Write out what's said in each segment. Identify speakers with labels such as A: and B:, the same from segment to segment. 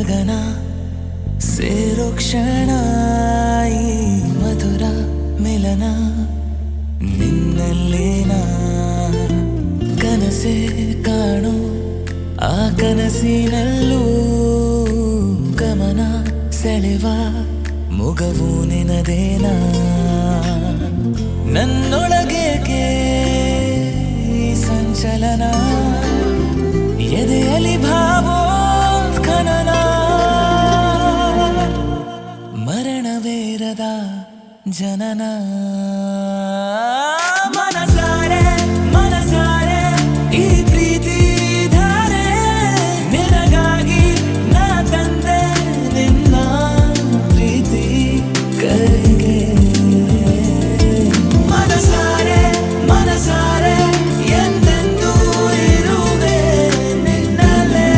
A: ಗಗನ ಸೇರೋ ಕ್ಷಣ ಈ ಮಧುರ ಮಿಲನ ನಿನ್ನಲ್ಲೇನಾ ಕನಸೆ ಕಾಣು ಆ ಕನಸಿನಲ್ಲೂ ಗಮನ ಸೆಳೆವ ಮುಗವು ನಿನದೇನಾ ನನ್ನೊಳಗೇಕೆ ಈ ಸಂಚಲನ ಎದೆಯಲ್ಲಿ ಭಾವೋತ್ಖನನ ಮರಣವೇರದ ಜನನ ಮನಸಾರೆ ಮನಸಾರೆ ಈ ಪ್ರೀತಿ ಧಾರೆ ನಿನಗಾಗಿ ನಾ ತಂದೆ ನಿನ್ನ ಪ್ರೀತಿ ಕೈಗೆ ಮನಸಾರೆ ಮನಸಾರೆ ಎಂದೆಂದೂ ಇರುವೆ ನಿನ್ನಲ್ಲೇ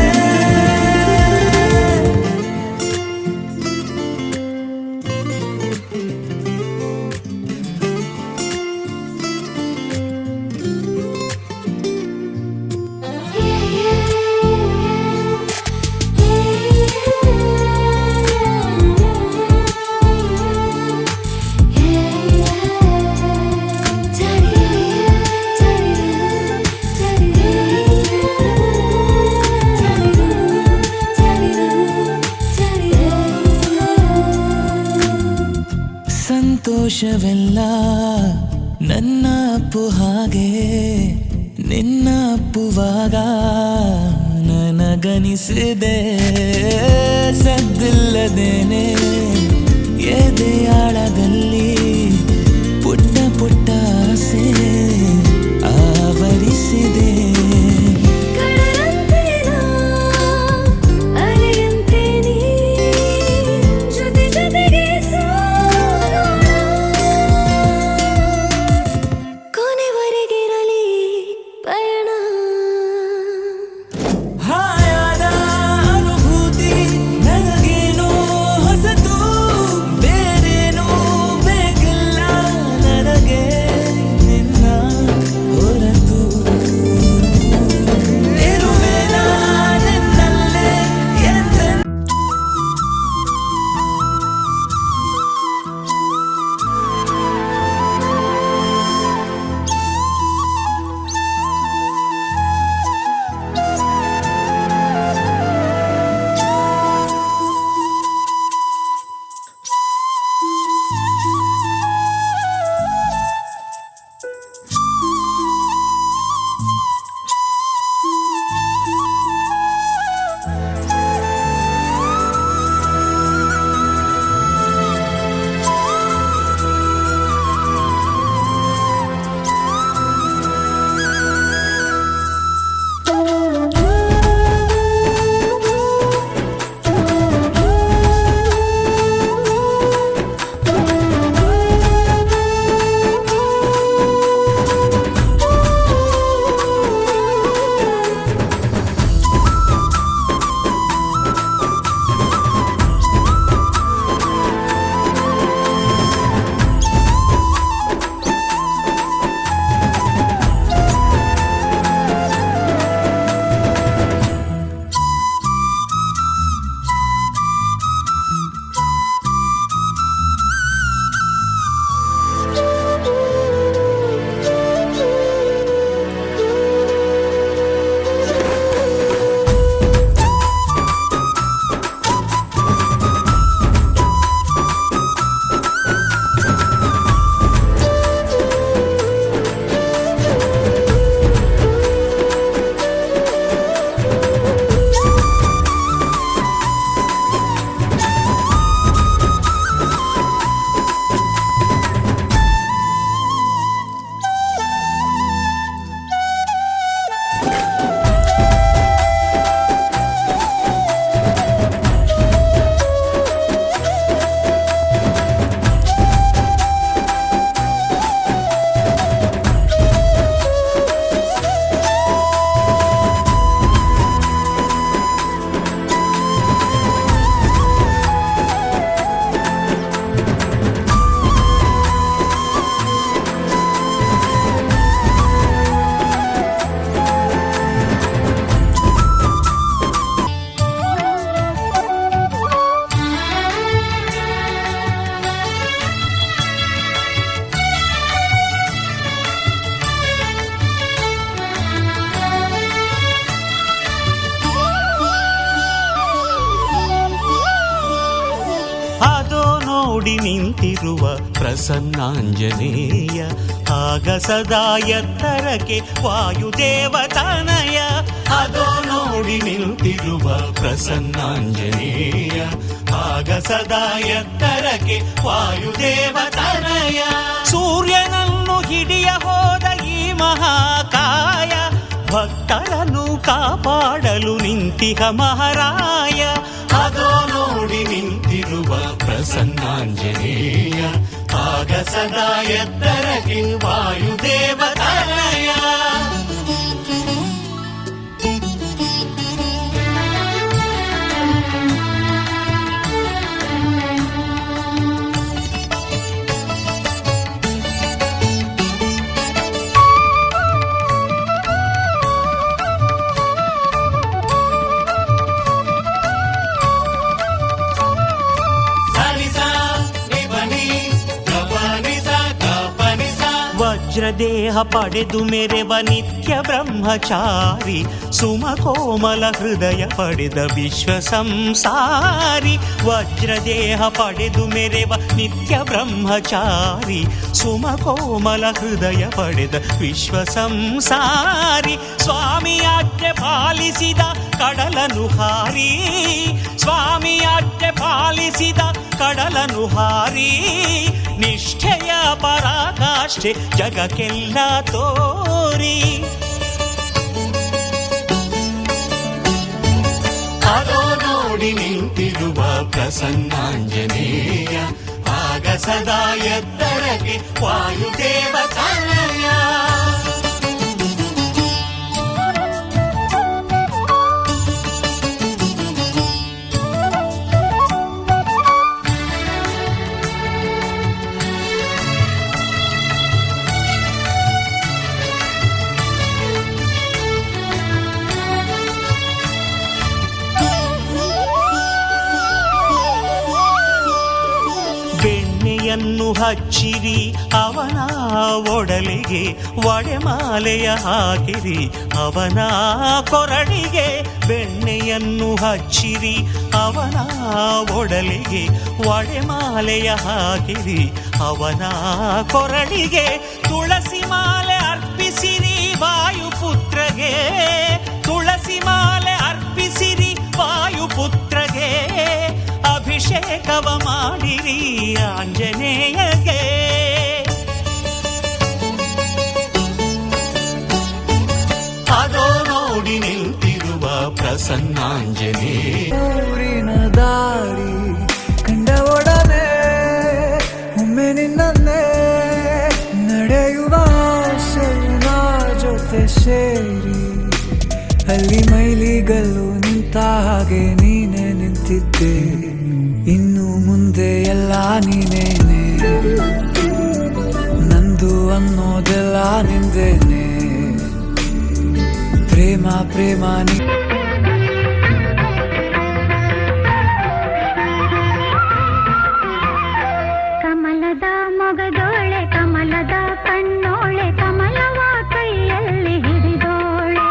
A: ಸಂತೋಷವೆಲ್ಲ ನನ್ನ ಅಪ್ಪು ಹಾಗೆ ನಿನ್ನ ಅಪ್ಪುವಾಗ ನನಗನಿಸಿದೆ ಸದ್ದಿಲ್ಲದೇನೆ ಎದೆಯಾಳದಲ್ಲಿ ಪುಟ್ಟ ಪುಟ್ಟ ಆಸೆ ಆವರಿಸಿದೆ ಬೇರೇನೂ ಬೇಕಿಲ್ಲ
B: ನೋಡಿ ನಿಂತಿರುವ ಪ್ರಸನ್ನಾಂಜನೇಯ, ಆಗ ಸದಾ ಎತ್ತರಕ್ಕೆ ವಾಯುದೇವತನಯ. ಅದೋ ನೋಡಿ ನಿಂತಿರುವ ಪ್ರಸನ್ನಾಂಜನೇಯ, ಆಗ ಸದಾ ಎತ್ತರಕ್ಕೆ ವಾಯುದೇವತನಯ. ಸೂರ್ಯನನ್ನು ಹಿಡಿಯ ಹೋದ ಈ ಮಹಾಕಾಯ, ಭಕ್ತರನ್ನು ಕಾಪಾಡಲು ನಿಂತಿಹ ಮಹಾರಾಯ. ಅದೋ ನೋಡಿ ನಿಂತಿರುವ ಪ್ರಸನ್ನಾಂಜನೇಯ, ಆಗ ಸದಾ ಎತ್ತರಕ್ಕೆ ವಾಯುದೇವತನಯ. ವಜ್ರದೇಹ ಪಡೆದು ಮೆರೆವ ನಿತ್ಯ ಬ್ರಹ್ಮಚಾರಿ, ಸುಮಕೋಮಲ ಹೃದಯ ಪಡೆದ ವಿಶ್ವ ಸಂಸಾರಿ. ವಜ್ರದೇಹ ಪಡೆದು ಮೆರೆವ ನಿತ್ಯ ಬ್ರಹ್ಮಚಾರಿ, ಸುಮಕೋಮಲ ಹೃದಯ ಪಡೆದ ವಿಶ್ವ ಸಂಸಾರಿ. ಸ್ವಾಮಿಯಾಜ್ಞೆ ಪಾಲಿಸಿದ ಕಡಲನು ಹಾರಿ, ಸ್ವಾಮಿಯಾಜ್ಞೆ ಪಾಲಿಸಿದ ಕಡಲನು ಹಾರಿ. ನಿಷ್ಠೆಯ ಪರಾಕಾಷ್ಠೆ ಜಗಕ್ಕೆಲ್ಲ ತೋರಿ. ಅದೋ ನೋಡಿ ನಿಂತಿರುವ ಪ್ರಸನ್ನಾಂಜನೇಯ, ಆಗ ಸದಾ ಎತ್ತರಕ್ಕೆ ವಾಯುದೇವತನಯ. ಬೆಣ್ಣೆಯನ್ನು ಹಚ್ಚಿರಿ ಅವನ ಒಡಲಿಗೆ, ಒಡೆಮಾಲೆಯ ಹಾಕಿರಿ ಅವನ ಕೊರಳಿಗೆ. ಬೆಣ್ಣೆಯನ್ನು ಹಚ್ಚಿರಿ ಅವನ ಒಡಲಿಗೆ, ಒಡೆಮಾಲೆಯ ಹಾಕಿರಿ ಅವನ ಕೊರಳಿಗೆ. ತುಳಸಿ ಮಾಲೆ ಅರ್ಪಿಸಿರಿ ವಾಯುಪುತ್ರಗೆ, ತುಳಸಿ ಮಾಲೆ ಅರ್ಪಿಸಿರಿ ವಾಯುಪುತ್ರಗೆ. ಅಭಿಷೇಕವ ಮಾಡಿರಿ ಆಂಜನೇಯಗೆ. ಅದೋ ನೋಡಿ ನಿಂತಿರುವ ಪ್ರಸನ್ನಾಂಜನೇಯ.
A: ಊರಿನ ದಾರಿ ಕಂಡ ಒಡನೆ ಒಮ್ಮೆ ನಿನ್ನೇ ನಡೆಯುವ ಆಸೆಯ ಜೊತೆ ಸೇರಿ, ಅಲ್ಲಿ ಮೈಲಿಗಲ್ಲು ನಿಂತ ಹಾಗೆ ನೀನೆ ನಿಂತಿದ್ದೆ. ಇನ್ನು ಮುಂದೆ ಎಲ್ಲ ನೀನೇನೆ, ನಂದು ಅನ್ನೋದೆಲ್ಲ ನಿಂದೇನೆ. ಪ್ರೇಮ ಪ್ರೇಮ ನೀ
C: ಕಮಲದ ಮೊಗದೋಳೆ, ಕಮಲದ ಕಣ್ಣೋಳೆ, ಕಮಲವ ಕೈಯಲ್ಲಿ ಹಿಡಿದೋಳೆ.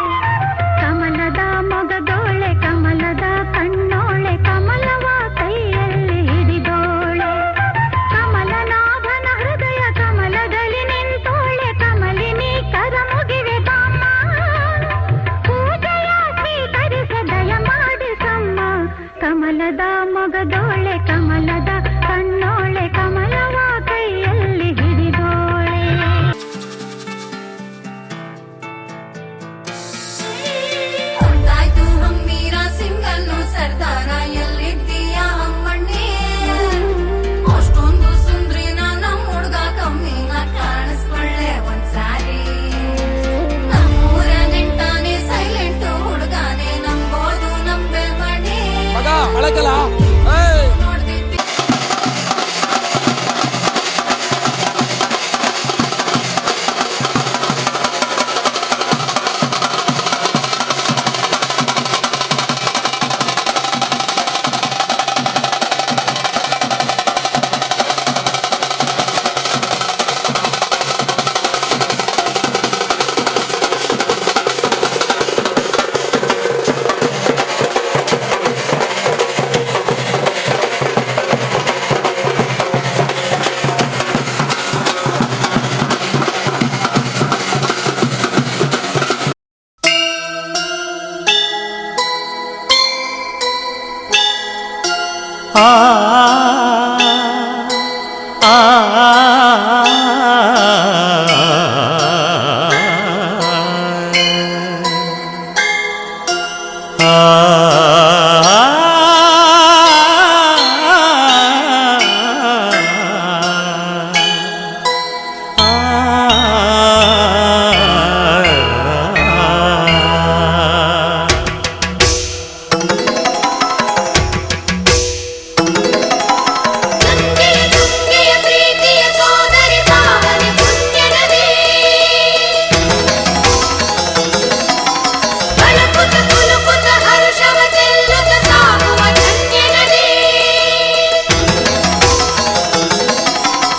C: ಕಮಲದ ಮೊಗದೋಳೆ, ಕಮಲದ ಕಣ್ಣೋಳೆ, ಕಮಲವ ಕೈಯಲ್ಲಿ ಹಿಡಿದೋಳೆ. ಕಮಲನಾಭನ ಹೃದಯ ಕಮಲದಲ್ಲಿ ನಿಂತೋಳೆ, ಕಮಲಿನಿ ಕರ ಮುಗಿವೆ ಬಾಮ್ಮ. ಪೂಜೆಯ ಸ್ವೀಕರಿಸ ದಯ ಮಾಡಿಸಮ್ಮ. ಕಮಲದ ಮೊಗದೋಳೆ, ಕಮಲದ ಕಣ್ಣೋಳೆ, ಕಮಲವ ಕೈಯಲ್ಲಿ ಹಿಡಿದೋಳೆ.
D: ಹೊಂದಾಯ್ತು ಹಮ್ಮೀರ ಸಿಂಗಲ್ಲು ಸರ್ದಾರ, ಎಲ್ಲಿದ್ದೀಯ ಅಮ್ಮಣ್ಣಿ? ಅಷ್ಟೊಂದು ಸುಂದ್ರಿನ ನಮ್ ಹುಡ್ಗ ಕಮ್ಮಿನ ಕಾಣಿಸ್ಕೊಳ್ಳೆ ಒಂದ್ಸಾರಿ. ನಮ್ಮೂರ ನೆಂಟಾನೆ ಸೈಲೆಂಟು ಹುಡ್ಗಾನೆ, ನಂಬೋದು ನಂಬೆಲ್ಬಡಿ. ನೋಡ್ದಿದ್ದಿ
B: ಆ ಆ
D: ಗಂಗೆಯ ಪ್ರೀತಿಯ ಸೋದರಿ ಪಾವನಿ ಪುಣ್ಯ ನದಿ ಕಳಕುತ ಕುಲುಕುತ ಹರುಷವ ಚೆಲ್ಲುತ್ತ ಸಾಗುವ ಧನ್ಯ ನದಿ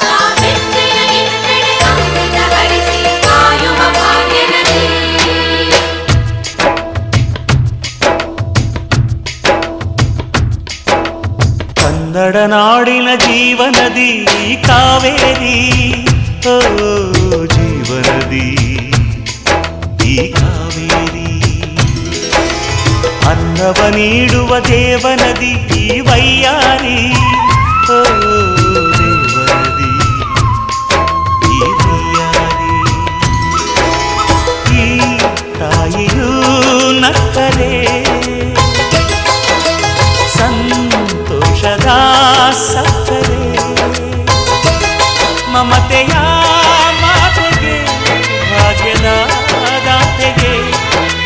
D: ಸಾವಿತ್ರಿಯ ಇನ್ನೆಡೆ ಅಮೃತ ಹರಿಸಿ ಕಾಯುವ ಭಾಗ್ಯ ನದಿ
B: ಕನ್ನಡ ನಾಡಿನ ಜೀವನದಿ ಕಾವೇರಿ ಓ ಜೀವನದಿ ಈ ಕಾವೇರಿ ಅನ್ನವ ನೀಡುವ ದೇವನದಿ ಈ ವೈಯಾರಿ ಓ ದೇವನದಿ ಈ ವೈಯಾರಿ ಈ ತಾಯಿಯೂ ನಕ್ಕರೆ ಸಂತೋಷದ ಸಕ್ಕರೆ ಮಮತೆಯ ಮಾತೆಗೆ ಭಾಗ್ಯದ ದಾತೆಗೆ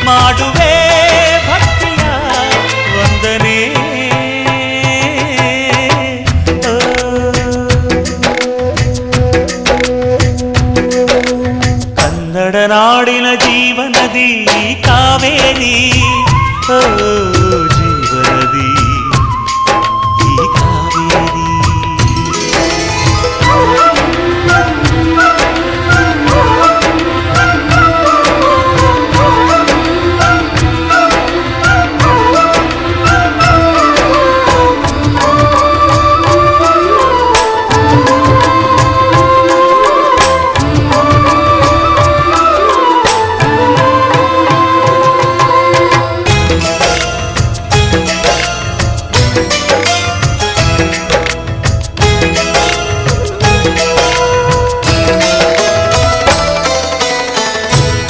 B: ಮಾಡುವೆ ಭಕ್ತಿಯ ವಂದನೆ ಓ. ಕನ್ನಡ ನಾಡಿನ ಜೀವನದಿ ಕಾವೇರಿ ಓ ಜೀವನದಿ ಈ ಕಾವೇರಿ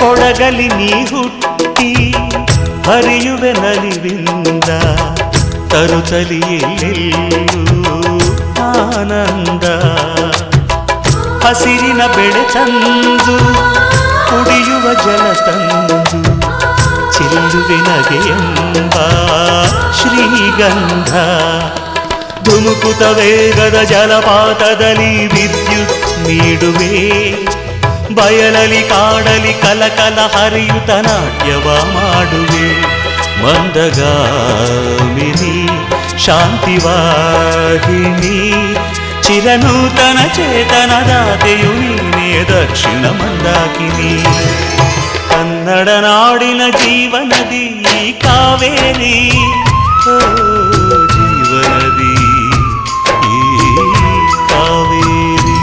B: ಕೊಡಗಲಿ ನೀ ಹುಟ್ಟಿ ಹರಿಯುವೆ ನಲಿವಿಂದ ತರುತ್ತಲಿಯೆಲ್ಲೆಲ್ಲೂ ಆನಂದ ಹಸಿರಿನ ಬೆಳೆ ತಂದು ಕುಡಿಯುವ ಜಲ ತಂದು ಚೆಲ್ಲುವೆ ನಗೆಯೆಂಬ ಶ್ರೀಗಂಧ ಧುಮುಕುತ ವೇಗದ ಜಲಪಾತದಲ್ಲಿ ವಿದ್ಯುತ್ ನೀಡುವೆ ಬಯಲಲಿ ಕಾಡಲಿ ಕಲಕಲ ಹರಿಯುತ ನಾಟ್ಯವ ಮಾಡುವೆ ಮಂದಗಾಮಿನಿ ಶಾಂತಿವಾಹಿನಿ ಚಿರನೂತನ ಚೇತನದಾತೆಯು ನೀನೇ ದಕ್ಷಿಣ ಮಂದಾಕಿನಿ ಕನ್ನಡ ನಾಡಿನ ಜೀವನದಿ ಕಾವೇರಿ ಓ ಜೀವನದಿ ಈ ಕಾವೇರಿ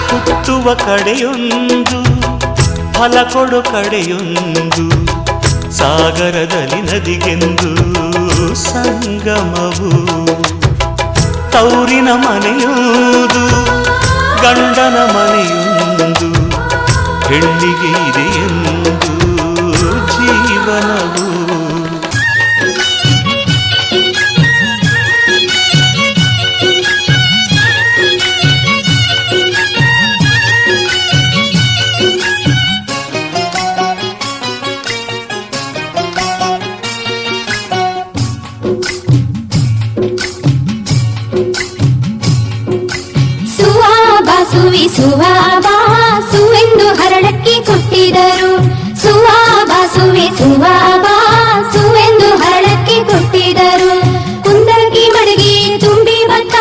B: ಹುಟ್ಟುವ ಕಡೆಯೊಂದು ಫಲ ಕೊಡು ಕಡೆಯೊಂದು ಸಾಗರದಲ್ಲಿ ನದಿಗೆಂದು ಸಂಗಮವು ತೌರಿನ ಮನೆಯುವುದು ಗಂಡನ ಮನೆಯೊಂದು ಹೆಣ್ಣಿಗೆ ಇದೆಯೆಂದು ಜೀವನವು
C: ಸುವೆಂದು ಹರಳಕ್ಕೆ ಕೊಟ್ಟಿದರು ಸುವೆಂದು ಹರಳಕ್ಕೆ ಕೊಟ್ಟಿದರು ಕುಂದಗಿ ಮಡಗಿ ತುಂಬಿ ಬತ್ತ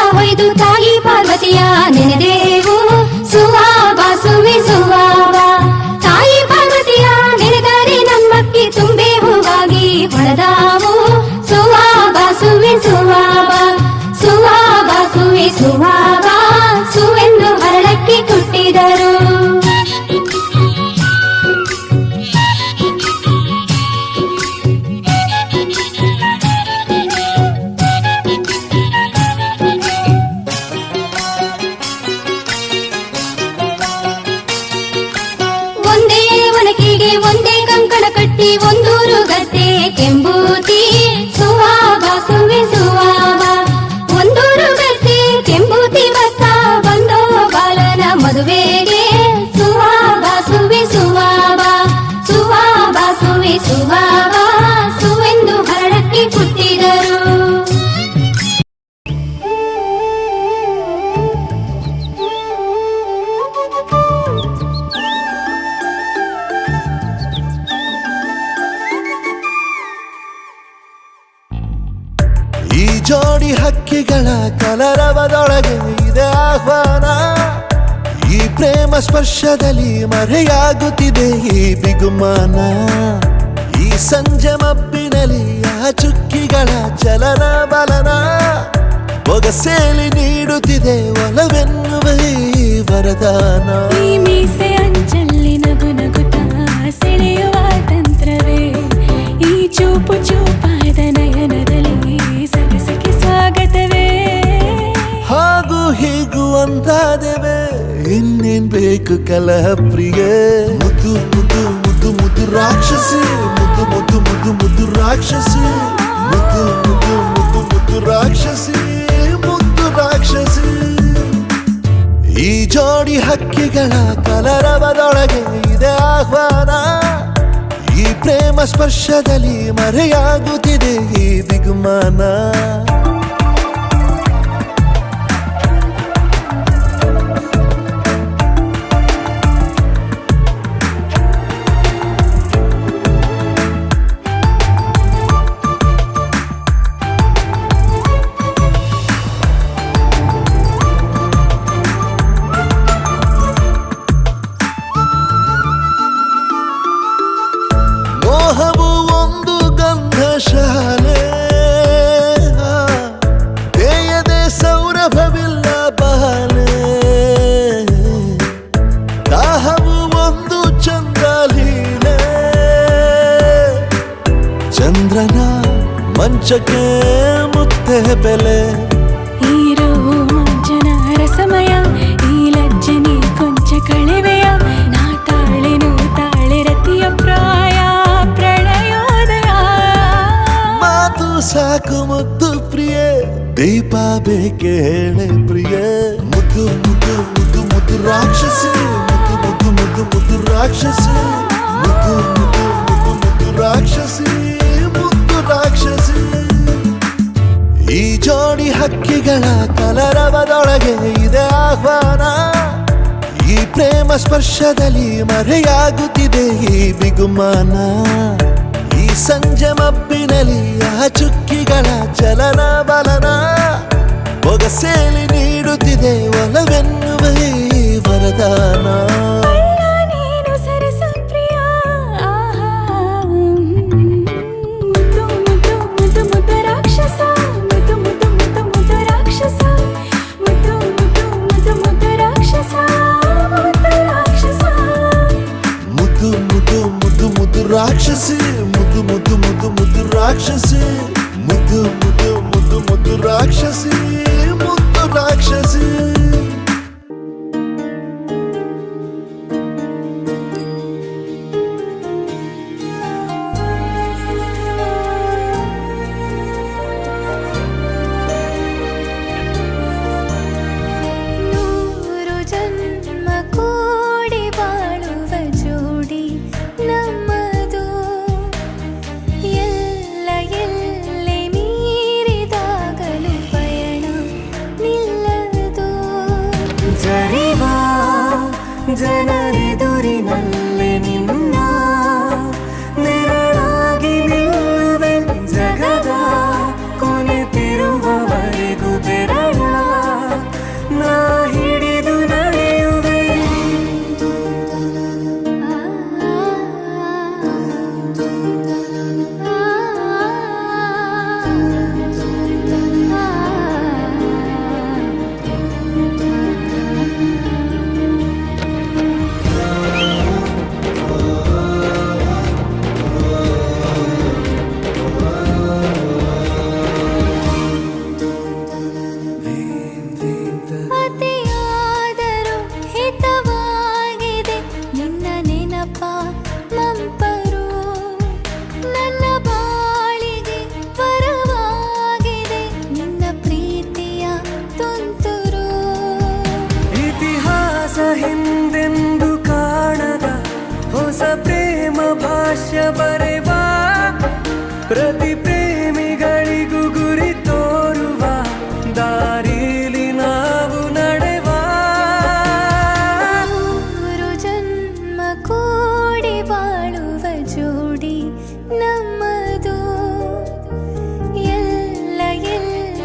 E: ಜೋಡಿ ಹಕ್ಕಿಗಳ ಕಲರವದೊಳಗೆ ಇದೆ ಆಹ್ವಾನ. ಈ ಪ್ರೇಮ ಸ್ಪರ್ಶದಲ್ಲಿ ಮರೆಯಾಗುತ್ತಿದೆ ಈ ಬಿಗುಮಾನ. ಈ ಸಂಜೆ ಮಬ್ಬಿನಲ್ಲಿ ಆ ಚುಕ್ಕಿಗಳ ಚಲನ ಬಲನ ಬೊಗಸೇಲಿ ನೀಡುತ್ತಿದೆ ಒಲವೆನ್ನುವ ಈ ವರದಾನ.
F: ಈ ಮೀಸೆ ಅಂಚಲ್ಲಿ ನಗು ನಗುತ್ತಾ ಸೆಳೆಯುವ ತಂತ್ರವೇ, ಈ ಚೂಪು ಚೂಪಾದ ನಯನದಲ್ಲಿ ಸರಸಕ್ಕೆ ಸ್ವಾಗತವೇ.
E: ಹಾಗೂ ಹೀಗೂ ಅಂತಾದೆವೆ, ಇನ್ನೇನ್ ಬೇಕು ಕಲಹ ಪ್ರಿಯೆ. ಮುದ್ದು ಮುದ್ದು ಮುದ್ದು ಮುದ್ದು ರಾಕ್ಷಸಿ, ಮುದ್ದು ಮುದ್ದು ಮುದ್ದು ಮುದ್ದು ರಾಕ್ಷಸಿ, ಮುದ್ದು ಮುದ್ದು ಮುದ್ದು ಮುದ್ದು ರಾಕ್ಷಸಿ, ಮುದ್ದು ರಾಕ್ಷಸಿ. ಈ ಜೋಡಿ ಹಕ್ಕಿಗಳ ಕಲರವದೊಳಗೆ ಇದೆ ಆಹ್ವಾನ. ಈ ಪ್ರೇಮ ಸ್ಪರ್ಶದಲ್ಲಿ ಮರೆಯಾಗುತ್ತಿದೆ ಈ ಬಿಗುಮಾನ. ಮೋಹವು ಒಂದು ಗಂಧಶಾಲೆ, ಬೇಯದೆ ಸೌರಭವಿಲ್ಲ ಬಾಲೆ. ದಾಹವು ಒಂದು ಚಂದ್ರಲೀಲೆ, ಚಂದ್ರನ ಮಂಚಕ್ಕೆ ಮುತ್ತೆ ಬೆಲೆ.
F: ಈ ರೋಮಾಂಚನ ರಸಮಯ, ಈ ಲಜ್ಜನೆ ಕೊಂಚ ಕಳೆವೆಯ. ನಾ ತಾಳೆನು ತಾಳೆ ರತಿಯ ಪ್ರಾಯ ಪ್ರಣಯೋದಯ.
E: ಮಾತು ಸಾಕು ಮುದ್ದು ಪ್ರಿಯೆ, ದೀಪ ಬೇಕೆ ಹೇಳೆ ಪ್ರಿಯೆ. ಮುದ್ದು ಮುದ್ದು ಮುದ್ದು ಮುದ್ದು ರಾಕ್ಷಸಿ, ಮುದ್ದು ಮುದ್ದು ಮುದ್ದು ಮುದ್ದು ರಾಕ್ಷಸಿ, ಮುದ್ದು ಮುದ್ದು ಮುದ್ದು ಮುದ್ದು ರಾಕ್ಷಸಿ, ಮುದ್ದು ರಾಕ್ಷಸಿ. ಈ ಜೋಡಿ ಹಕ್ಕಿಗಳ ಕಲರವದೊಳಗೆ ಇದೆ ಆಹ್ವಾನ. ಈ ಪ್ರೇಮ ಸ್ಪರ್ಶದಲ್ಲಿ ಮರೆಯಾಗುತ್ತಿದೆ ಈ ಬಿಗುಮಾನ. ಈ ಸಂಜೆ ಮಬ್ಬಿನಲ್ಲಿ ಆ ಚುಕ್ಕಿಗಳ ಚಲನ ಬಲನ ಬೊಗಸೇಲಿ ನೀಡುತ್ತಿದೆ ಒಲವೆನ್ನುವ ಈ ವರದಾನ.
F: ನೀನು ಸರಸ ಪ್ರಿಯ, ಮುದ್ದು ಮುದ್ದು ಮುದ್ದು ಮುದ್ದು ರಾಕ್ಷಸ, ಮುದ್ದು ಮುದ್ದು ಮುದ್ದು ಮುದ್ದು ರಾಕ್ಷಸ, ಮುದ್ದು ಮುದ್ದು ಮುದ್ದು ಮುದ್ದು ರಾಕ್ಷಸ, ಮುದ್ದು ರಾಕ್ಷಸ.
E: ಮುದ್ದು ಮುದ್ದು ಮುದ್ದು ಮುದ್ದು ರಾಕ್ಷಸಿ, ಮುದ್ದು ಮುದ್ದು ಮುದ್ದು ಮುದ್ದು ರಾಕ್ಷಸಿ, ಮುದ್ದು ಮುದ್ದು ಮುದ್ದು ಮುದ್ದು ರಾಕ್ಷಸಿ, ಮುದ್ದು ರಾಕ್ಷಸಿ.
F: ನೂರು ಜನ್ಮ ಕೂಡಿ ಬಾಳುವ ಜೋಡಿ ನಮ್ಮದು. ಎಲ್ಲ ಎಲ್ಲೆ ಮೀರಿದಾಗಲೂ ಪಯಣ ನಿಲ್ಲದು. ಜರಿವಾ ಜನರೆದುರಿನಲ್ಲಿ ನಿನ್ನ ನೆರಳಾಗಿ ನಿಲ್ಲುವೆ. ಜಗದ ಕೊನೆತಿರುವವರೆಗೂ ಬೆರಳ ನಾ ಹಿಡಿದು ನಡೆಯುವೆ. ಅತಿಯಾದರೂ ಹಿತವಾಗಿದೆ ನಿನ್ನ ನೆನಪ ಮಂಪರು. ನನ್ನ ಬಾಳಿಗೆ ವರವಾಗಿದೆ ನಿನ್ನ ಪ್ರೀತಿಯ ತುಂತುರು.
A: ಇತಿಹಾಸ ಹಿಂದೆಂದು ಕಾಣದ ಹೊಸ ಪ್ರೇಮ ಭಾಷ್ಯ ಬರೆವಾ. ಪ್ರತಿ ಪ್ರೇಮಿಗಳಿಗೂ ಗುರಿ ತೋರುವ ದಾರಿಲಿ ನಾವು ನಡೆವಾ.
F: ನೂರು ಜನ್ಮ ಕೂಡಿ ಬಾಳುವ ಜೋಡಿ ನಮ್ಮದು. ಎಲ್ಲ ಎಲ್ಲ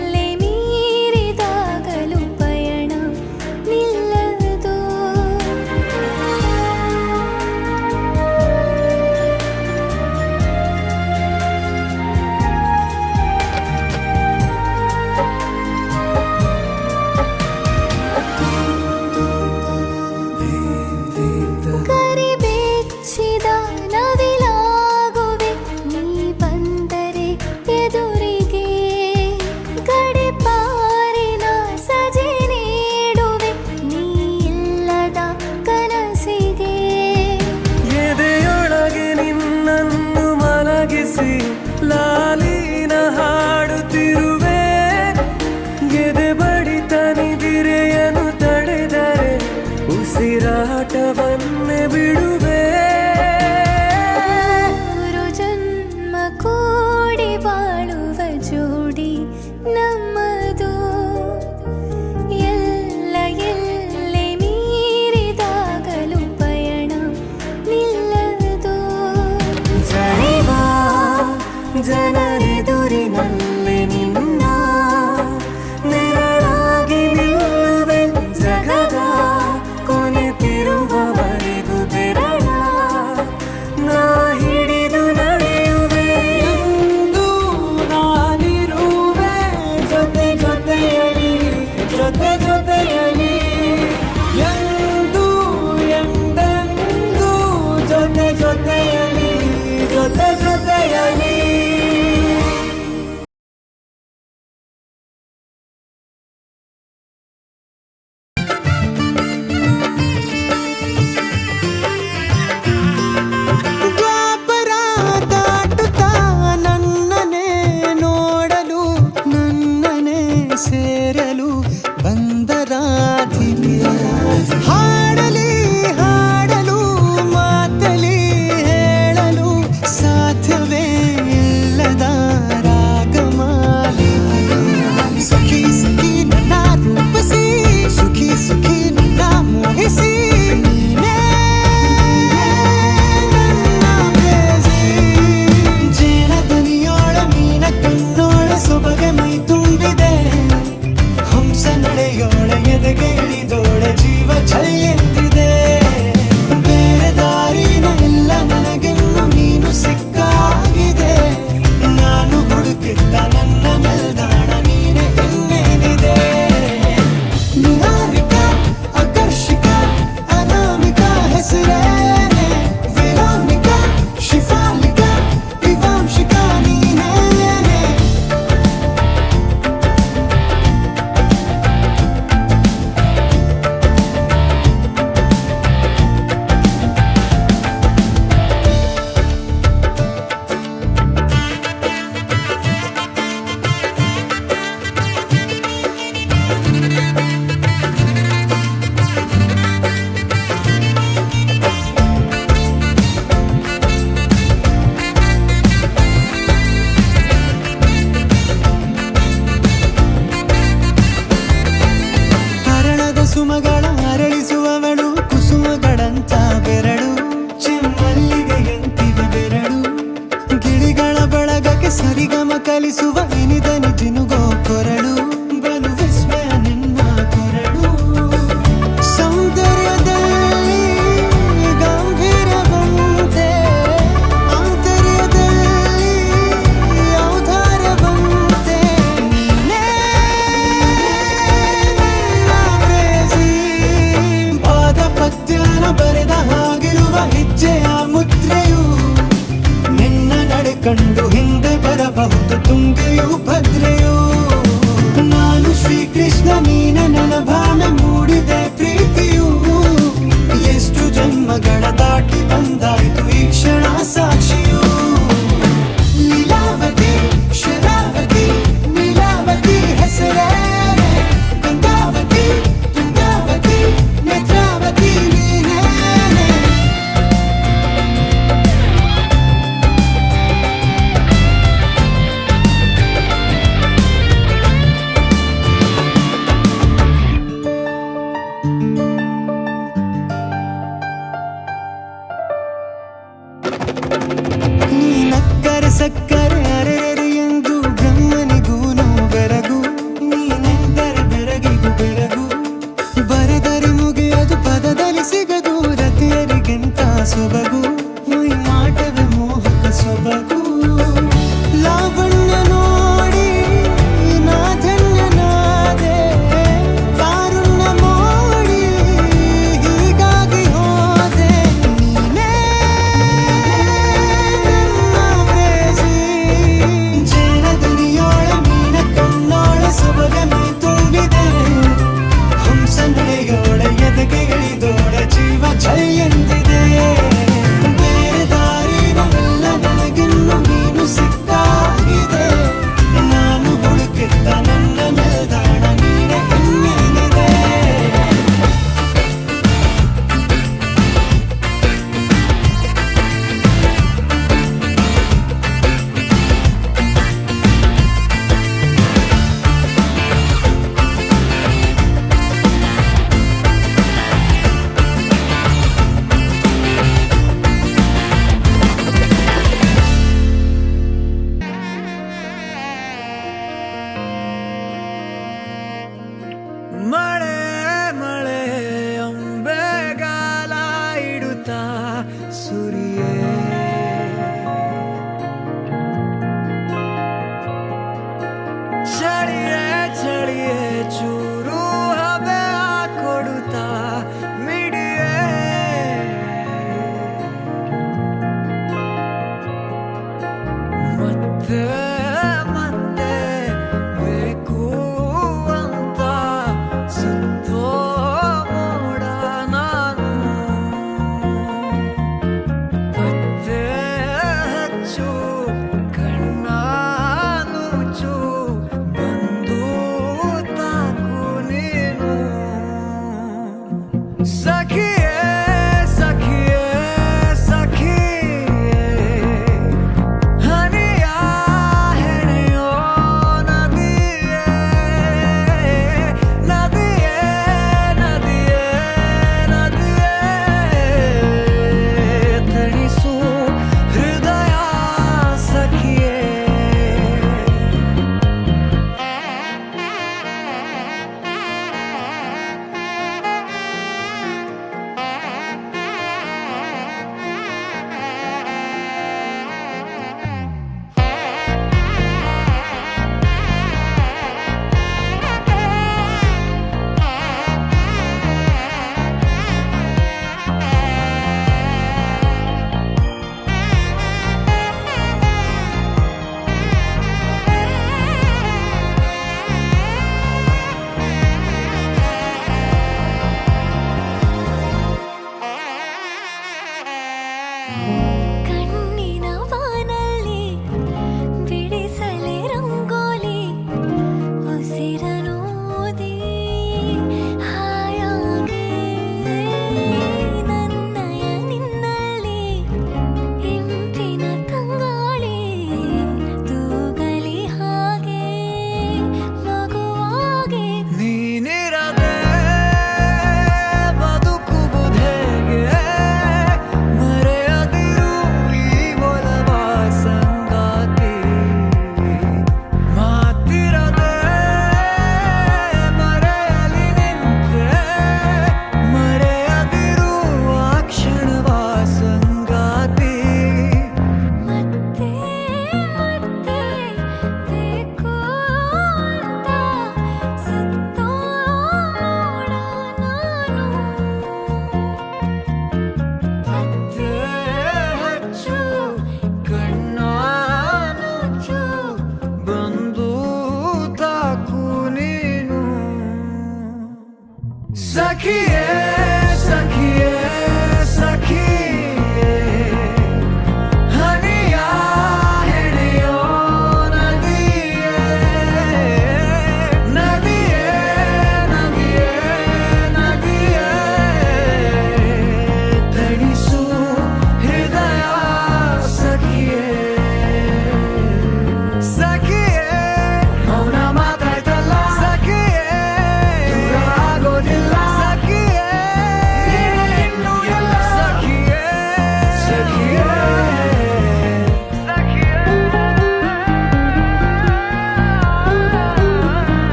A: ಸೇರಲು ಬಂದ ರಾಧಿಕೆ ಹಾಡಲಿ ಹಾಡಲು ಮಾತಲಿ ಹೇಳಲು ಸಾಧ್ಯವೇ ಇಲ್ಲದ ರಾಗಮಾಲಿಕೆ ಸಖಿ ಸಖಿ ನನ್ನ ರೂಪಿಸಿ ಸುಖಿ ಸುಖಿ ನನ್ನ ಮೋಹಿಸಿ ನೀನೇ ನನ್ನ ಪ್ರೇಯಸಿ. ಜೇನ ದನಿಯೋಳ ಮೀನ ಕಣ್ಣೋಳ ಸೊಬಗೆ ಮೈ ತುಂಬಿದೆ ಹಂಸ ನಡೆಯೋಳ ಎದೆಗೆ ಇಳಿದೋಳ ಜೀವ ಛಲ್ಲೆಂದಿದೆ ಬೇರೆ ದಾರಿನ ಇಲ್ಲ ನನಗೆನ್ನು ನೀನು ಸಿಕ್ಕಾಗಿದೆ ನಾನು ಹುಡುಕಿದ್ದ ನನ್ನ ನಿಲ್ದಾಣ ನೀನೆ ಇನ್ನೇನಿದೆ ನಿಹಾರಿಕ ಆಕರ್ಷಿಕ ಅನಾಮಿಕ ಹೆಸರೇನೆ ವೆರೋನಿಕ ಶಿಫಾಲಿಕ ವಿವಾಂಶಿಕ ನೀನೇನೆ ಹರಣದ ಸುಮಗಳ ಅರಳಿಸುವವಳು ಕುಸುಮಗಳಂತ ಬೆರಳು ಚೆಮ್ಮಲ್ಲಿಗೆಯಂತಿವೆ ಬೆರಳು ಗಿಳಿಗಳ ಬಳಗಕ್ಕೆ ಸರಿಗಮ ಕಲಿಸುವ ಇನಿದನಿ ಜಿನುಗೋ ಕೊರಳು ಬಲು ವಿಸ್ಮಯ ನಿನ್ನ ಕೊರಳು ಸೌಂದರ್ಯದಲ್ಲಿ ಗಂಭೀರವಂತೆ ಆಂತರ್ಯದಲ್ಲಿ ಔದಾರ್ಯವಂತೆ ನೀನೇ ಪಾದ ಪದ್ಯನ ಬರೆದ ಹಾಗಿರುವ ಹೆಜ್ಜೆಯ ಮುದ್ರೆಯು ನಿನ್ನ ನಡೆ ಕಂಡು ಹಿಂದೆ ಬರಬಹುದು ತುಂಗೆಯು ಭದ್ರೆಯು ನಾನು ಶ್ರೀಕೃಷ್ಣ ನೀನೆ ನನ್ನ ಭಾವನೆ ಮೂಡಿದೆ ಪ್ರೀತಿಯು ಎಷ್ಟು ಜನ್ಮಗಳ ದಾಟಿ ಬಂದಾಯ್ತು ಈ ಕ್ಷಣ ಸಾಕ್ಷಿಯು ಲೀಲಾವತಿ ಶರಾವತಿ ನೀಲಾವತಿ ಹೆಸರೇನೆ ಗಂಗಾವತಿ ತುಂಗಾವತಿ ನೇತ್ರಾವತಿ ನೀನೇನೆ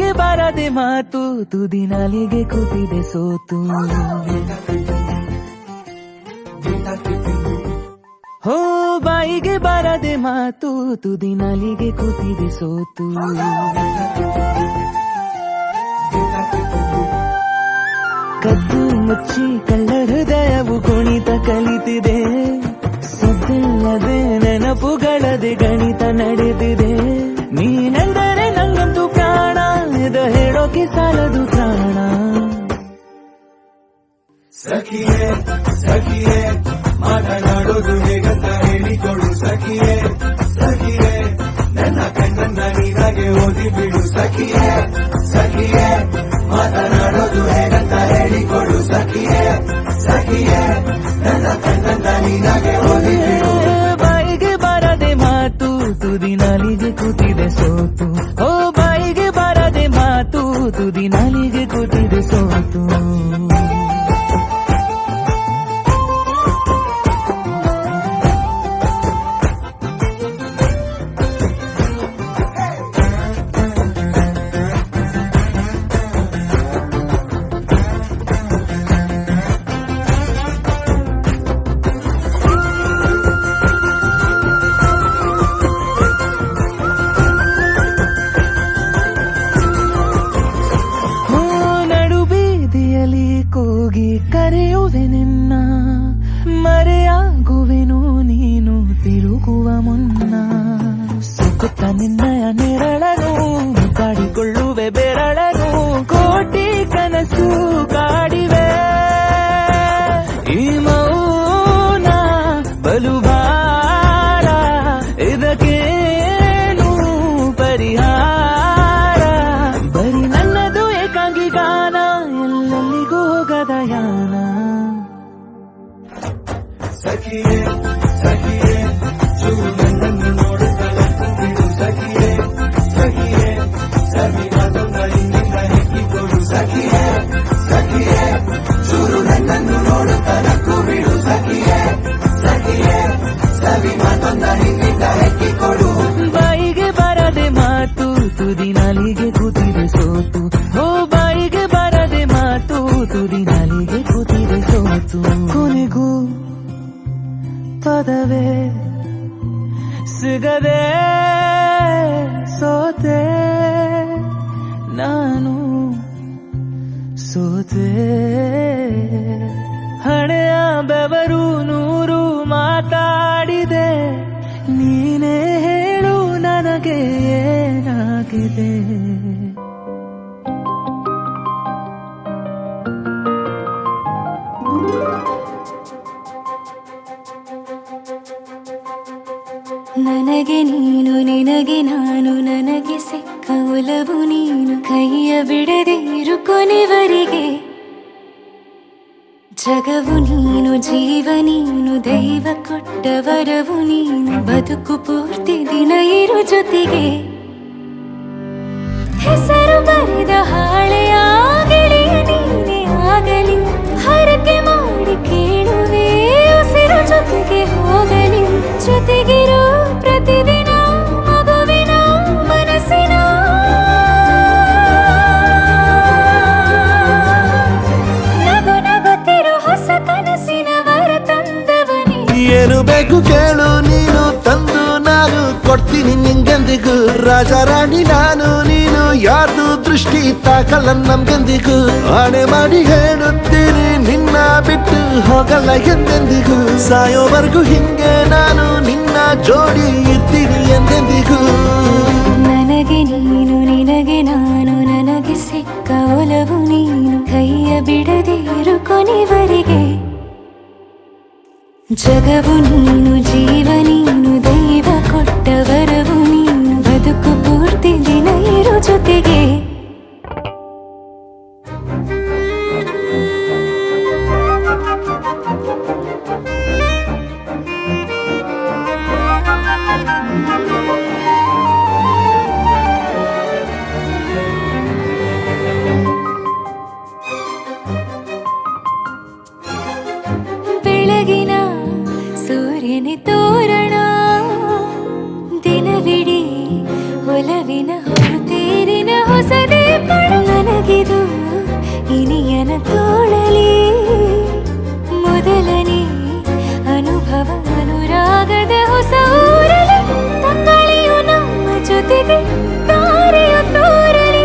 G: ಬಾಯಿಗೆ ಬಾರದೆ ಮಾತು ತುದಿ ನಾಲಿಗೆ ಕೂತಿದೆ ಸೋತು ಹೋ ಬಾಯಿಗೆ ಬಾರದೆ ಮಾತು ತುದಿ ನಾಲಿಗೆ ಕೂತಿದೆ ಸೋತು ಕದ್ದು ಮುಚ್ಚಿ ಕಳ್ಳ ಹೃದಯವು ಕುಣಿತ ಕಲಿತಿದೆ ಸದ್ದಿಲ್ಲದೆ ನೆನಪುಗಳದೆ ಗಣಿತ ನಡೆದಿದೆ ನೀನೆಂದರೆ ನಂಗಂತೂ ಪ್ರಾಣ ಇದು ಹೇಳೋಕೆ ಸಾಲದು ಪ್ರಾಣ
E: ಸಖಿಯೇ ಸಖಿಯೇ ಮಾತನಾಡೋದು ಹೇಗಂತ ಹೇಳಿಕೊಡು ಸಖಿಯೇ ಸಖಿಯೇ ನನ್ನ ಕಣ್ಣನ್ನ ನೀನಾಗೆ ಓದಿ ಬಿಡು ಸಖಿಯೇ ಸಖಿಯೇ ಮಾತನಾಡೋದು ಹೇಗಂತ ಹೇಳಿಕೊಡು ಸಖಿಯೇ ಸಖಿಯೇ ನನ್ನ ಕಣ್ಣನ್ನ ನೀನಾಗೆ ಓದಿ ಬಿಡು
G: ಬಾಯಿಗೆ ಬಾರದೆ ಮಾತು ತುದಿ ನಾಲಿಗೆ ಕೂತಿದೆ ಸೋತು ಓ ಬಾಯಿಗೆ ಬಾರದೆ ಮಾತು ತುದಿ ನಾಲಿಗೆ ಕೂತಿದೆ ಸೋತು ಕೂಗಿ ಕರೆಯುವೆ ನಿನ್ನ ಮರೆಯಾಗುವೆನು ನೀನು ತಿರುಗುವ ಮುನ್ನ ಸುಕುತ್ತ ನಿನ್ನಯ ನೆರಳನು ಕಾಡಿಕೊಳ್ಳುವೆ ಬೆರಳನು ಕೋಟಿ ಕನಸು ಕಾಡಿವೆ ಈ ಮೌನ ಬಲುಭಾರ ಇದಕ್ಕೇನು ಪರಿಹಾರ ಬರೀ ನನ್ನದು ಏಕಾಂಗಿ ಗಾನ ಎಲ್ಲೆಲ್ಲಿಗೂ ಹೋಗದಯಾನ
E: ಸಖಿಯೇ ಸಖಿಯೇ ಚೂರು ನನ್ನನ್ನು ನೋಡುತ್ತಲೇ ಬಿಡು ಸಖಿಯೇ ಸಖಿಯೇ ಸವಿ ಮಾತನ್ನ ಹಿಂದಿನ ಹೆಕ್ಕಿಕೊಡು ಸಖಿಯೇ ಸಖಿಯೇ ಚೂರು ನನ್ನನ್ನು ನೋಡುತ್ತಲೇ ಬಿಡು ಸಖಿಯೇ ಸಖಿಯೇ ಸವಿ ಮಾತನ್ನ ಹಿಂದಿನ ಹೆಕ್ಕಿಕೊಡು
G: ಬಾಯಿಗೆ ಬರದೆ ಮಾತು ತುದಿ ನಾಲಿಗೆ ಕೂತಿದೆ ಸೋತು ಓ ಬಾಯಿಗೆ ಬರದೆ ಮಾತು ತುದಿ ನಾಲಿಗೆ ಕೂತಿದೆ ಸೋತು ಕೊನೆಗೂ ಪದವೇ ಸಿಗದೆ ಸೋತೆ ನಾನು ಸೋತೆ ಹಣೆಯ ಬೆವರು ನೂರು ಮಾತಾಡಿದೆ ನೀನೇ ಹೇಳು ನನಗೆ ಏನಾಗಿದೆ
F: ನನಗೆ ನೀನು ನಿನಗೆ ನಾನು ನನಗೆ ಸಿಕ್ಕ ಒಲವು ನೀನು ಕೈಯ ಬಿಡದೆ ಇರು ಕೊನೆವರೆಗೆ ಜಗವು ನೀನು ಜೀವ ನೀನು ದೈವ ಕೊಟ್ಟ ವರವು ನೀನು ಬದುಕು ಪೂರ್ತಿ ದಿನ ಇರು ಜೊತೆಗೆ ಹೆಸರು ಬರೆದ ಹಾಳೆಯ ಗೆಳೆಯ ನೀನೇ ಆಗಲಿ ಹರಕೆ ಮಾಡಿ ಕೇಳುವೆ ಉಸಿರು ಜೊತೆಗೆ ಹೋಗಲಿ ಜೊತೆಗಿರೋ ಪ್ರತಿದಿನ ಮಗುವಿನ ಮನಸ್ಸಿನ ನಗು ನಗುತ್ತಿರೋ ಹೊಸ ಕನಸಿನ ವರ ತಂದವನೇ
E: ಏನು ಬೇಕು ಕೇಳು ನೀನು ತಂದು ನಾನು ಕೊಡ್ತೀನಿ ನಿಂಗೆಂದಿಗೂ ರಾಜ ರಾಣಿ ನಾನು ನೀನು ಯಾರ್ದು ದೃಷ್ಟಿ ತಾಕಲ್ಲ ನಮ್ಗೆಂದಿಗೂ ಆಣೆ ಮಾಡಿ ಹೇಳುತ್ತೀನಿ ನಿನ್ನ ಬಿಟ್ಟು ಹೋಗಲ್ಲ ಎಂದೆಂದಿಗೂ ಸಾಯೋವರೆಗೂ ಹಿಂಗೆ ನಾನು ನಿನ್ನ ಜೋಡಿ ಇರ್ತೀನಿ ಎಂದೆಂದಿಗೂ
F: ನನಗೆ ನೀನು ನಿನಗೆ ನಾನು ನನಗೆ ಸಿಕ್ಕ ಒಲವು ನೀನು ಕೈಯ ಬಿಡದೆ ಇರು ಕೊನೆವರೆಗೆ ಜಗವು ನೀನು ಜೀವ ನೀನು ದೈವ ಕೊಟ್ಟ ವರವು ನೀನು ಬದುಕು ಪೂರ್ತಿ ದಿನ ಇರು ಜೊತೆಗೆ ಬೆಳಗಿನ ಸೂರ್ಯನ ತೋರಣ ದಿನವಿಡೀ ಒಲವಿನ ಹೊರತೇರಿನ ಹೊಸದೇ ಮಲಗಿದು ಇನಿಯನ ತೋಳಲಿ ಮೊದಲನೇ ಅನುಭವ ಅನುರಾಗದ ಹೊಸ ಊರಲಿ ತಂಗಳಿಯು ನಮ್ಮ ಜೊತೆಗೆ ತಾರೆಯು ತೋರಲಿ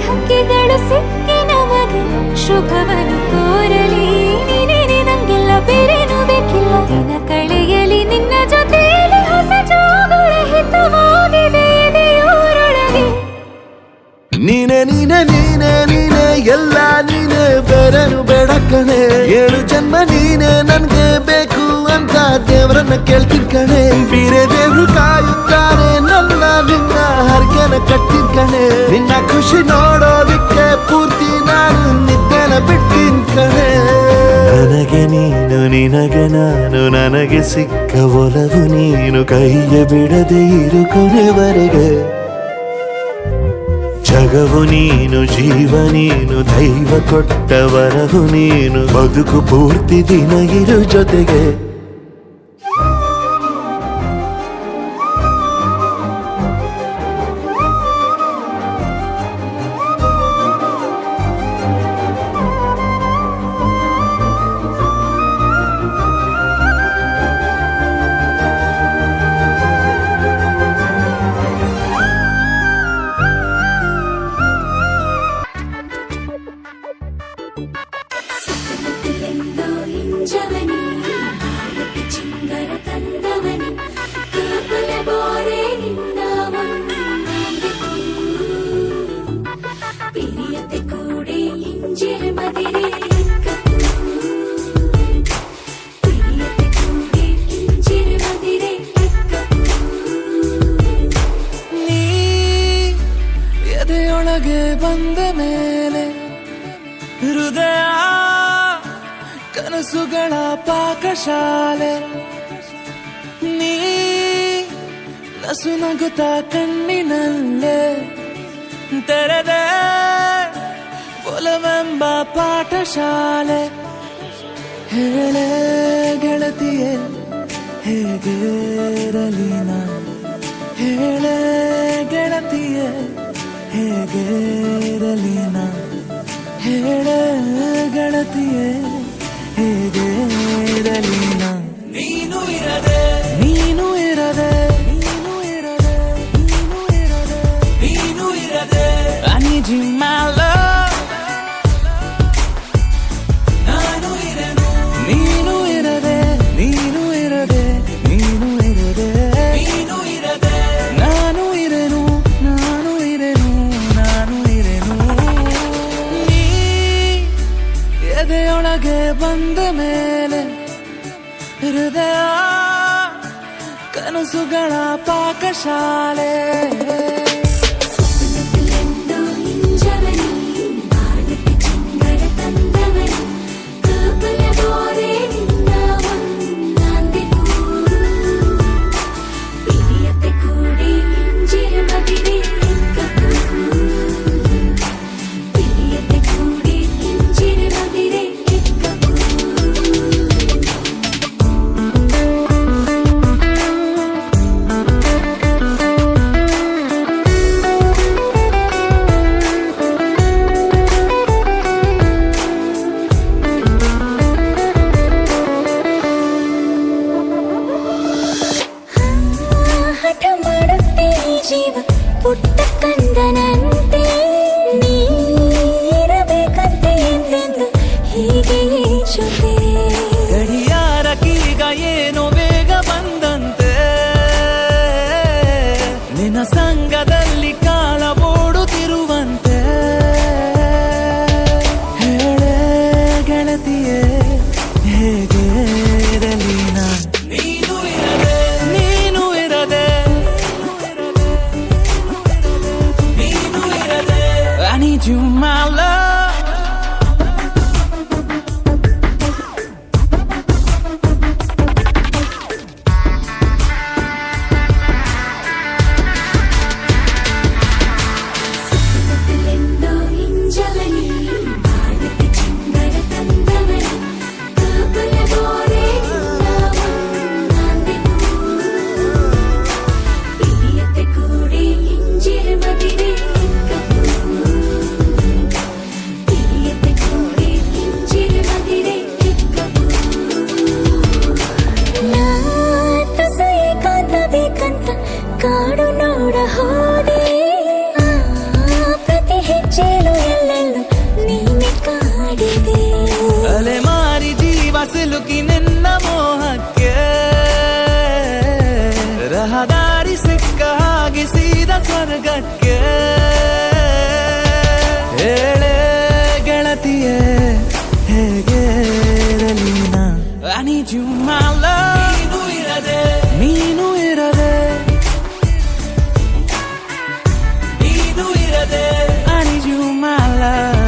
F: ಹಕ್ಕಿಗಳು ಸಿಕ್ಕಿ ನಮಗೆ ಶುಭವನ್ನು ಕೋರಲಿ ನೀನೇ ನಂಗೆಲ್ಲ ಬೇರೇನು ಬೇಕಿಲ್ಲ ದಿನ ಕಳೆಯಲಿ ನಿನ್ನ ಜೊತೆಯಲ್ಲಿ ಹೊಸ ಜೋಗುಳ ಹಿತವಾಗಿದೆ ಎದೆಯೂರೊಳಗೆ
E: ನೀನೆ ನೀನೆ ನೀನೆ ನೀನೆ ಎಲ್ಲ ನೀನೆ ಬೇರೆನು ಬೇಡ ಕಣೆ 7 ಜನ್ಮ ನೀನೆ ನನ್ಗೆ ಬೇಕು ಅಂತ ದೇವರನ್ನ ಕೇಳ್ತೀನಿ ಕಣೆ ಬೇರೆ ದೇವ್ರು ಕಾಯುತ್ತಾನೆ ನನ್ನ ನಿನ್ನ ಹರ್ಗೆನ ಕಟ್ಟಿನ ಕಣೆ ನಿನ್ನ ಖುಷಿ ನೋಡೋದಿಕ್ಕೆ ಪೂರ್ತಿ ನಾನು ನಿದ್ದೆನ ಬಿಟ್ಟಿನ್ ಕಣೆ ನನಗೆ ನೀನು ನಿನಗೆ ನಾನು ನನಗೆ ಸಿಕ್ಕ ಒಲವು ನೀನು ಕೈಯ ಬಿಡದೆ ಇರು ಕೊನೆವರೆಗೆ ಜಗವು ನೀನು ಜೀವ ನೀನು ದೈವ ಕೊಟ್ಟ ವರವು ನೀನು ಬದುಕು ಪೂರ್ತಿ ದಿನ ಇರು ಜೊತೆಗೆ
F: ಸುತ್ತಮುತ್ತಲೆಂದೋ ಹಿಂಜವನಿ ಬಾಳಕ್ಕೆ ಚಿಂಗರ ತಂದವನಿ ಕಾಪಲ ಬೋರೆ ನಿನ್ನ ಒಂದೆಕು ಪಿರಿಯತೆ ಕೂಡಿ ಹಿಂಜಿರ ಮದಿರೆ ಎಕ್ಕಕು ಪಿರಿಯತೆ ಕೂಡಿ ಹಿಂಜಿರ ಮದಿರೆ ಎಕ್ಕಕು
G: ನೀ ಎದೆಯೊಳಗೆ ಬಂದ ಮೇಲೆ ಹೃದಯ ಕನಸುಗಳ ಪಾಕಶಾಲೆ ನೀ ನಸು ನಗುತ್ತ ಕಣ್ಣಿನಲ್ಲೇ ತೆರೆದೆ ಒಲವೆಂಬ ಪಾಠಶಾಲೆ ಹೇಳೆ ಗೆಳತಿಯೇ ಹೇಗಿರಲಿ ನಾನು ಹೇಳೆ ಗೆಳತಿಯೇ ಹೇಗಿರಲಿ ನಾನು ಹೇಳೆ ಗೆಳತಿಯೇ ಹೇಗಿರಲಿ ನಾನು ನೀನು ಇರದೆ ನೀನು ಇರದೆ ನೀನು ಇರದೆ ನೀನು ಇರದೆ ನೀನು ಇರದೆ I need you my love ನಾನು ಇರನು ನೀನು ಇರದೆ ನೀನು ಇರದೆ ನೀನು ಇರದೆ ನೀನು ಇರದೆ ನಾನು ಇರನು ನಾನು ಇರನು ನಾನು ಇರನು ನೀ ಎದೆಯೊಳಗೆ ಬಂದ ಮೇಲೆ ಹೃದಯ ಕನಸುಗಳ ಪಾಕಶಾಲೆ
F: ಸುತ್ತಮುತ್ತಲೆಂದೋ ಹಿಂಜವನಿ ಬಾಳಕ್ಕೆ ಚಿಂಗರ ತಂದವನಿ ಕಾಪಲ ಬೋರೆ ನಿನ್ನ ಒಂದೆಕು ಪಿರಿಯತೆ ಕೂಡಿ ಹಿಂಜಿರ ಮದಿರೆ ಎಕ್ಕಕು ಪಿರಿಯತೆ ಕೂಡಿ ಹಿಂಜಿರ ಮದಿರೆ ಎಕ್ಕಕು
G: ಸಿಲುಕಿ ನಿನ್ನ ಮೋಹಕ್ಕೆ ರಹದಾರಿ ಸಿಕ್ಕ ಹಾಗೆ ಸೀದಾ ಸ್ವರ್ಗಕ್ಕೆ ಹೇಳೆ ಗೆಳತಿಯೇ ಹೇಗೆ ಇರಲಿನ I need you my love ನೀನು ಇರದೆ I need you my love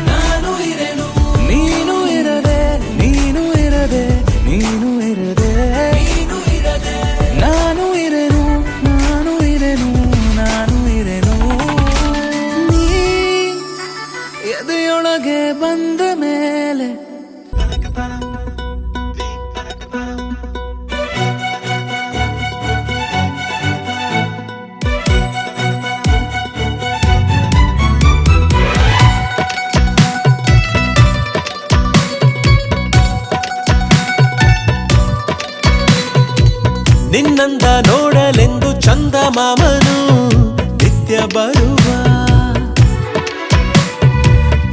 G: ನಾನು ಇರೆನು ನೀನು ಇರದೆ ನೀನು ಇರದೆ ನೀನು ಇರದೆ ನಾನು ಇರೆನು ನಾನು ಇರೆನು ನಾನು ಇರೆನು ನೀ ಎದೆಯೊಳಗೆ ಬಂದ ಮೇಲೆ
B: ನಿನ್ನಂದ ನೋಡಲೆಂದು ಚಂದ ಮಾಮನು ನಿತ್ಯ ಬರುವ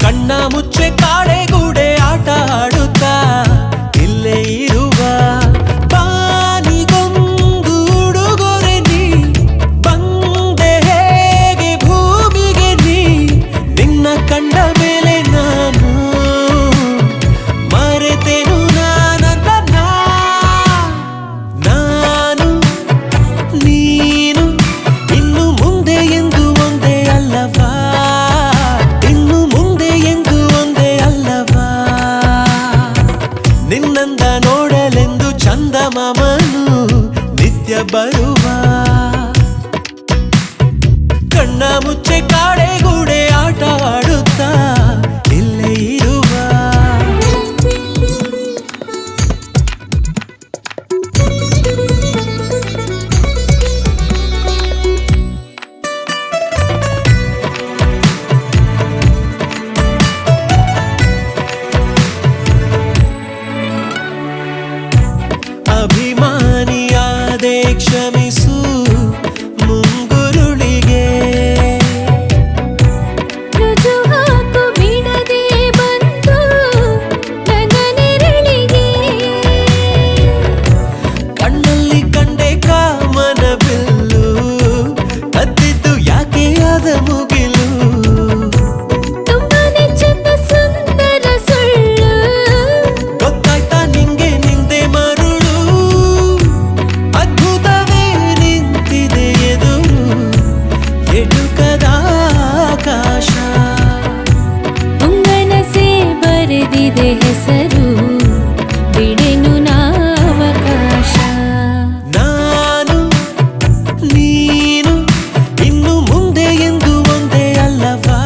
B: ಕಣ್ಣ ಮುಚ್ಚೆ ಕಾಡೆಗೂಡೆ ಆಟ ಆಡುತ್ತಾ ಇಲ್ಲೇ ಇರುವ ಬಾನಿಗೊಂದು ಉಡುಗೊರೆ ನೀ ಬಂದೆ ಹೇಗೆ ಭೂಮಿಗೆ ನೀ ನಿನ್ನ ಕಂಡ ಮೇಲೆ ನಾನು ಮರೆತೆನು ನಾನು ನೀನು ಇನ್ನು ಮುಂದೆ ಎಂದು ಒಂದೇ ಅಲ್ಲವಾ ಇನ್ನು ಮುಂದೆ ಎಂದು ಒಂದೇ ಅಲ್ಲವಾ ನಿನ್ನಂದ ನೋಡಲೆಂದು ಚಂದ ಮಾಮನು ನಿತ್ಯ ಬರುವ ಕಣ್ಣ ಮುಚ್ಚೆ ಕಾಡೆಗೂಡೆ ಆಟ ಆಡುತ್ತಾ ಇಲ್ಲೇ ಇರುವ ಅಭಿಮಾನಿಯಾದೆ ಕ್ಷಮಿಸು ಮುಂಗುರುಳಿಗೆ
F: ರುಜು ಹಾಕು ಬಿಡದೆ ಬಂದು ನನ್ನ ನೆರಳಿಗೆ
B: ಕಣ್ಣಲ್ಲಿ ಕಂಡೆ ಕಾಮನ ಬಿಲ್ಲು ಕದ್ದಿದ್ದು ಯಾಕೆ ಆದ ಮುಗಿಲು
F: ತುಂಬಾನೇ ಚಂದ ಸುಂದರ ಸುಳ್ಳು
B: ಗೊತ್ತಾಯ್ತಾ ನಿಂಗೆ ನಿಂದೆ ಮರುಳು ಅದ್ಭುತವೇ ನಿಂತಿದೆ ಎದುರು ಎಟುಕದ ಆಕಾಶ
F: ಉಂಗನಸೆ ಬರೆದಿದೆ ಹೆಸರು ಬಿಡೆನು ನಾವಕಾಶ
B: ನಾನು ನೀನು ಇನ್ನು ಮುಂದೆ ಎಂದು ಒಂದೇ ಅಲ್ಲವಾ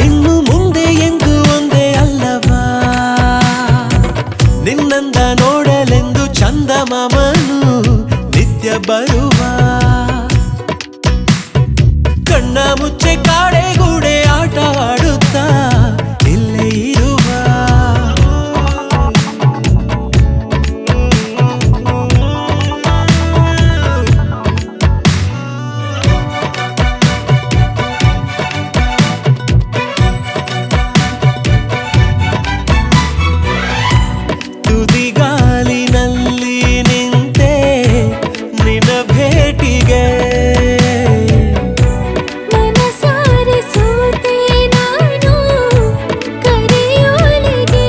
B: ಇನ್ನು ಮುಂದೆ ಎಂದು ಒಂದೇ ಅಲ್ಲವಾ ನಿನ್ನಂದ ನೋಡಲೆಂದು ಚಂದ ಮಾಮನು ನಿತ್ಯ ಬರುವ ಕಣ್ಣ ಮುಚ್ಚೆ ಕಾಡೆಗೂಡೆ ಆಟ ಆಡುತ್ತಾ ಇಲ್ಲೇ ಇರುವ ತುದಿಗಾಲಿನಲ್ಲಿ ನಿಂತೆ ನಿನ್ನ ಭೇಟಿಗೆ
F: ಮನಸಾರೆ ಸೋತೆ ನಾನು ಕರೆಯೋಲಿಗೆ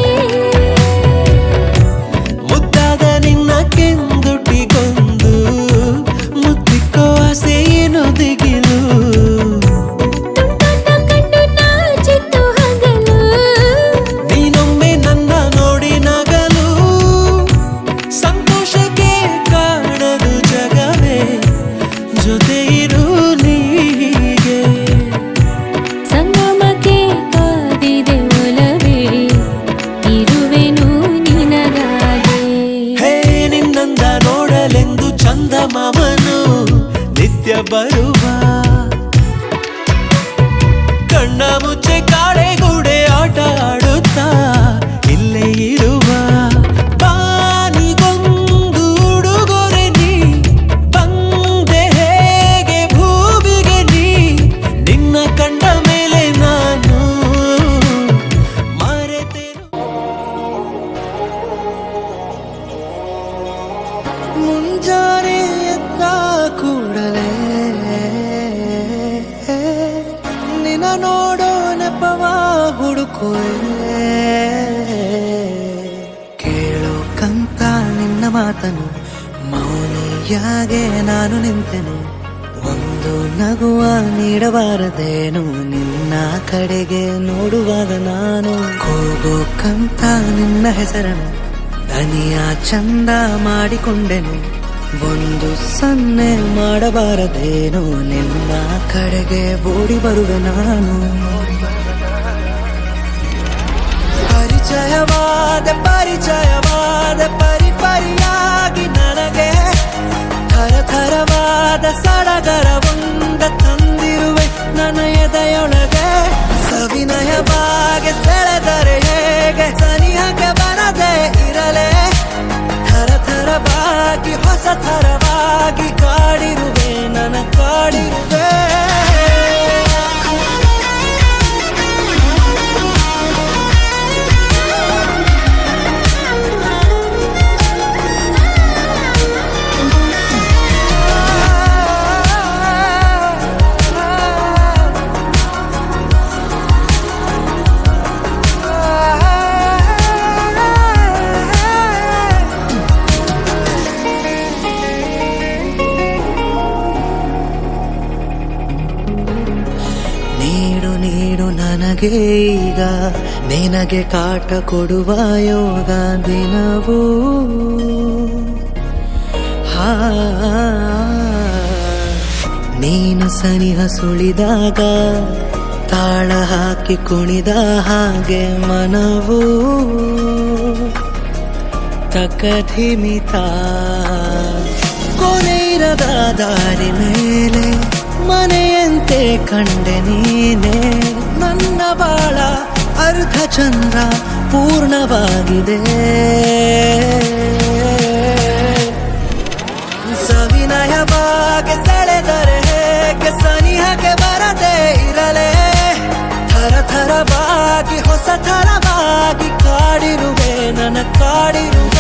B: ಮುದ್ದಾದ ನಿನ್ನ ಕೆಂದುಟಿಗೊಂದು ಮುತ್ತಿಕ್ಕೋ ಆಸೆ ಏನು ದಿಗಿಲು
F: ತುಂಟಾಟ ಕಂಡು ನಾಚಿತ್ತು ಹಗಲು
B: ನೀನೊಮ್ಮೆ ನನ್ನ ನೋಡಿ ನಗಲು ಸಂತೋಷಕ್ಕೆ ಕಾಣದು ಜಗವೇ ಜೊತೆ ಇರು ನೀಗೆ
F: ಸಂಗಮಕ್ಕೆ ಕಾದಿದೆ ಒಲವೇ ಇರುವೆನು ನಿನಗಾಗೆ
B: ಹೇ ನಿನ್ನಂದ ನೋಡಲೆಂದು ಚಂದ ಮಾಮನು ನಿತ್ಯ ಬರುವ ಕಣ್ಣ ಮುಚ್ಚೆ ಕಾಡೆಗೂಡೆ ಆಟ ಆಡುತ್ತಾ ಇಲ್ಲೇ ಇರುವ ಬಾನಿಗೊಂದು ಉಡುಗೊರೆ ನೀ ಬಂದೆ ಹೇಗೆ ಭೂಮಿಗೆ ನೀ ನಿನ್ನ ಕಂಡ ಮೇಲೆ ನಾನು ಮರೆತೆ ಹುಡುಕುವೆ ಕೇಳೋಕಂತ ನಿನ್ನ ಮಾತನು ಮೌನಿಯಾಗೆ ನಾನು ನಿಂತೆನು ಒಂದು ನಗುವ ನೀಡಬಾರದೇನು ನಿನ್ನ ಕಡೆಗೆ ನೋಡುವಾಗ ನಾನು ಕೂಗೋಕಂತ ನಿನ್ನ ಹೆಸರನ್ನು ದನಿಯ ಚಂದ ಮಾಡಿಕೊಂಡೆನು ಒಂದು ಸನ್ನೆ ಮಾಡಬಾರದೇನು ನಿನ್ನ ಕಡೆಗೆ ಓಡಿ ಬರುವೆ ನಾನು ಪರಿಚಯವಾದ ಪರಿಪರಿಯಾಗಿ ನನಗೆ ಥರಥರವಾದ ಸಡಗರವೊಂದ ತಂದಿರುವೆ ನನ್ನ ಎದೆಯೊಳಗೆ ಸವಿನಯವಾಗಿ ಸೆಳೆದರೆ ಹೇಗೆ ಸನಿಹಕ್ಕೆ ಬರದೆ ಇರಲೇ ಥರಥರವಾಗಿ ಹೊಸ ಥರವಾಗಿ ಕಾಡಿರುವೆ ನನ್ನ ಕಾಡಿರುವೆ ನೀಡು ನನಗೆ ಈಗ ನಿನಗೆ ಕಾಟ ಕೊಡುವ ಯೋಗ ದಿನವೂ ನೀನು ಸನಿಹ ಸುಳಿದಾಗ ತಾಳ ಹಾಕಿ ಕುಣಿದ ಹಾಗೆ ಮನವೂ ತಕಧಿಮಿತ ಕೊನೆಯಿರದ ದಾರಿ ಮೇಲೆ ಮನೆಯಂತೆ ಕಂಡೆ ನೀನೆ ನನ್ನ ಬಾಳ ಅರ್ಧ ಚಂದ್ರ ಪೂರ್ಣವಾಗಿದೆ ಸವಿನಯವಾಗಿ ಸೆಳೆದರೆ ಹೇಗೆ ಸನಿಹಕ್ಕೆ ಬರದೆ ಇರಲೇ ಥರಥರವಾಗಿ ಹೊಸ ಥರವಾಗಿ ಕಾಡಿರುವೆ ನನ್ನ ಕಾಡಿರುವೆ